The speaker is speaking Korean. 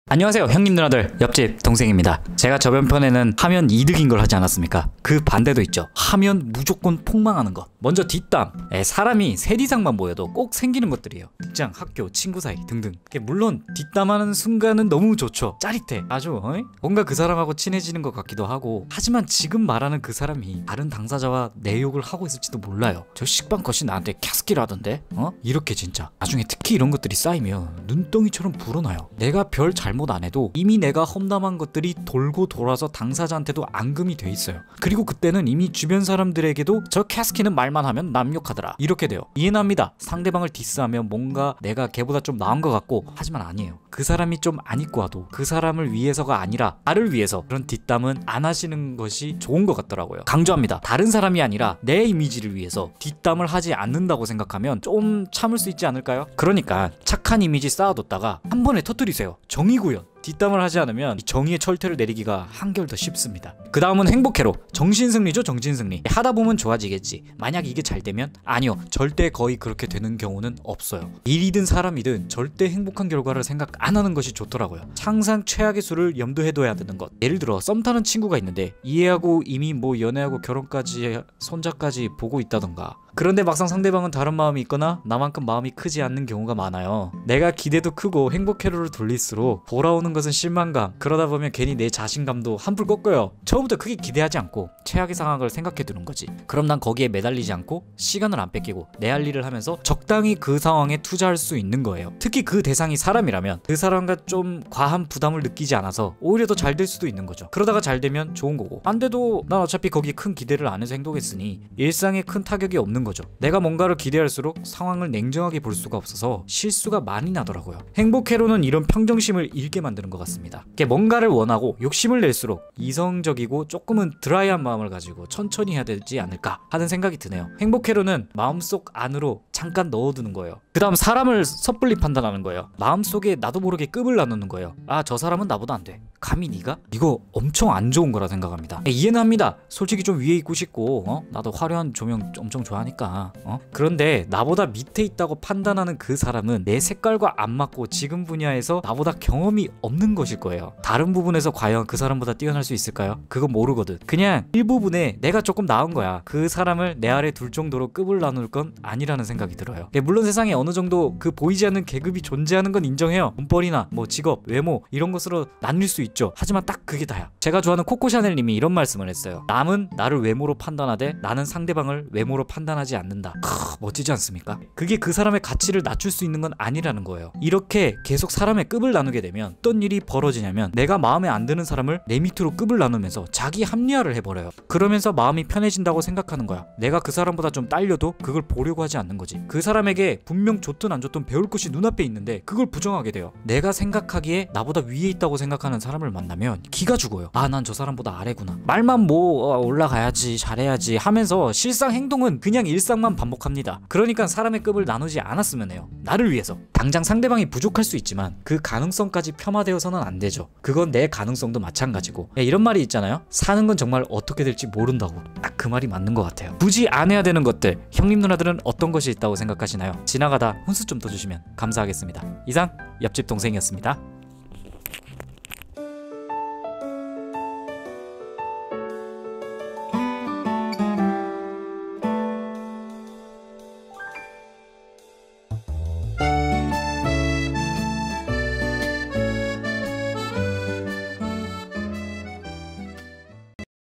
안녕하세요 형님 누나들, 옆집 동생입니다. 제가 저번 편에는 하면 이득인 걸 하지 않았습니까? 그 반대도 있죠. 하면 무조건 폭망하는 것. 먼저 뒷담. 사람이 셋 이상만 모여도 꼭 생기는 것들이에요. 직장, 학교, 친구 사이 등등. 물론 뒷담하는 순간은 너무 좋죠. 짜릿해. 아주 뭔가 그 사람하고 친해지는 것 같기도 하고, 하지만 지금 말하는 그 사람이 다른 당사자와 내 욕을 하고 있을지도 몰라요. 저 식빵컷이 나한테 캐스키를 하던데? 이렇게 진짜 나중에 특히 이런 것들이 쌓이면 눈덩이처럼 불어나요. 내가 별 잘못 안 해도 이미 내가 험담한 것들이 돌고 돌아서 당사자한테도 앙금이 돼 있어요. 그리고 그때는 이미 주변 사람들에게도 저 캐스키는 말만 하면 남 욕하더라 이렇게 돼요. 이해는 합니다. 상대방을 디스하면 뭔가 내가 걔보다 좀 나은 것 같고, 하지만 아니에요. 그 사람이 좀 안 입고 와도 그 사람을 위해서가 아니라 나를 위해서 그런 뒷담은 안 하시는 것이 좋은 것 같더라고요. 강조합니다. 다른 사람이 아니라 내 이미지를 위해서 뒷담을 하지 않는다고 생각하면 좀 참을 수 있지 않을까요? 그러니까 착한 이미지 쌓아뒀다가 한 번에 터뜨리세요. 정의구현. 뒷담을 하지 않으면 정의의 철퇴를 내리기가 한결 더 쉽습니다. 그 다음은 행복회로. 정신승리죠, 정신승리. 하다보면 좋아지겠지. 만약 이게 잘 되면? 아니요, 절대 거의 그렇게 되는 경우는 없어요. 일이든 사람이든 절대 행복한 결과를 생각 안 하는 것이 좋더라고요. 항상 최악의 수를 염두해둬야 되는 것. 예를 들어 썸 타는 친구가 있는데 이해하고 이미 연애하고 결혼까지 손자까지 보고 있다던가, 그런데 막상 상대방은 다른 마음이 있거나 나만큼 마음이 크지 않는 경우가 많아요. 내가 기대도 크고 행복회로를 돌릴수록 돌아오는 것은 실망감. 그러다 보면 괜히 내 자신감도 한풀 꺾여요. 처음부터 크게 기대하지 않고 최악의 상황을 생각해두는 거지. 그럼 난 거기에 매달리지 않고 시간을 안 뺏기고 내 할 일을 하면서 적당히 그 상황에 투자할 수 있는 거예요. 특히 그 대상이 사람이라면 그 사람과 좀 과한 부담을 느끼지 않아서 오히려 더 잘 될 수도 있는 거죠. 그러다가 잘 되면 좋은 거고, 안 돼도 난 어차피 거기에 큰 기대를 안 해서 행동했으니 일상에 큰 타격이 없는 거죠. 내가 뭔가를 기대할수록 상황을 냉정하게 볼 수가 없어서 실수가 많이 나더라고요. 행복회로는 이런 평정심을 잃게 만드는 것 같습니다. 뭔가를 원하고 욕심을 낼수록 이성적이고 조금은 드라이한 마음을 가지고 천천히 해야 되지 않을까 하는 생각이 드네요. 행복회로는 마음속 안으로 잠깐 넣어두는 거예요. 그 다음 사람을 섣불리 판단하는 거예요. 마음속에 나도 모르게 급을 나누는 거예요. 아, 저 사람은 나보다 안 돼. 감히 네가? 이거 엄청 안 좋은 거라 생각합니다. 이해는 합니다. 솔직히 좀 위에 있고 싶고 나도 화려한 조명 엄청 좋아하니까 그런데 나보다 밑에 있다고 판단하는 그 사람은 내 색깔과 안 맞고 지금 분야에서 나보다 경험이 없는 것일 거예요. 다른 부분에서 과연 그 사람보다 뛰어날 수 있을까요? 그건 모르거든. 그냥 일부분에 내가 조금 나은 거야. 그 사람을 내 아래 둘 정도로 급을 나눌 건 아니라는 생각이 들어요. 물론 세상에 어느 정도 그 보이지 않는 계급이 존재하는 건 인정해요. 돈벌이나 직업, 외모 이런 것으로 나뉠 수 있죠. 하지만 딱 그게 다야. 제가 좋아하는 코코샤넬님이 이런 말씀을 했어요. 남은 나를 외모로 판단하되 나는 상대방을 외모로 판단하지 않는다. 멋지지 않습니까? 그게 그 사람의 가치를 낮출 수 있는 건 아니라는 거예요. 이렇게 계속 사람의 급을 나누게 되면 어떤 일이 벌어지냐면, 내가 마음에 안 드는 사람을 내 밑으로 급을 나누면서 자기 합리화를 해버려요. 그러면서 마음이 편해진다고 생각하는 거야. 내가 그 사람보다 좀 딸려도 그걸 보려고 하지 않는 거지. 그 사람에게 분명 좋든 안 좋든 배울 것이 눈앞에 있는데 그걸 부정하게 돼요. 내가 생각하기에 나보다 위에 있다고 생각하는 사람을 만나면 기가 죽어요. 아, 난 저 사람보다 아래구나. 말만 올라가야지, 잘해야지 하면서 실상 행동은 그냥 일상만 반복합니다. 그러니까 사람의 급을 나누지 않았으면 해요. 나를 위해서. 당장 상대방이 부족할 수 있지만 그 가능성까지 폄하되어서는 안 되죠. 그건 내 가능성도 마찬가지고. 이런 말이 있잖아요. 사는 건 정말 어떻게 될지 모른다고. 딱 그 말이 맞는 것 같아요. 굳이 안 해야 되는 것들, 형님 누나들은 어떤 것이 있다고 생각하시나요? 지나가다 훈수 좀 떠주시면 감사하겠습니다. 이상 옆집 동생이었습니다.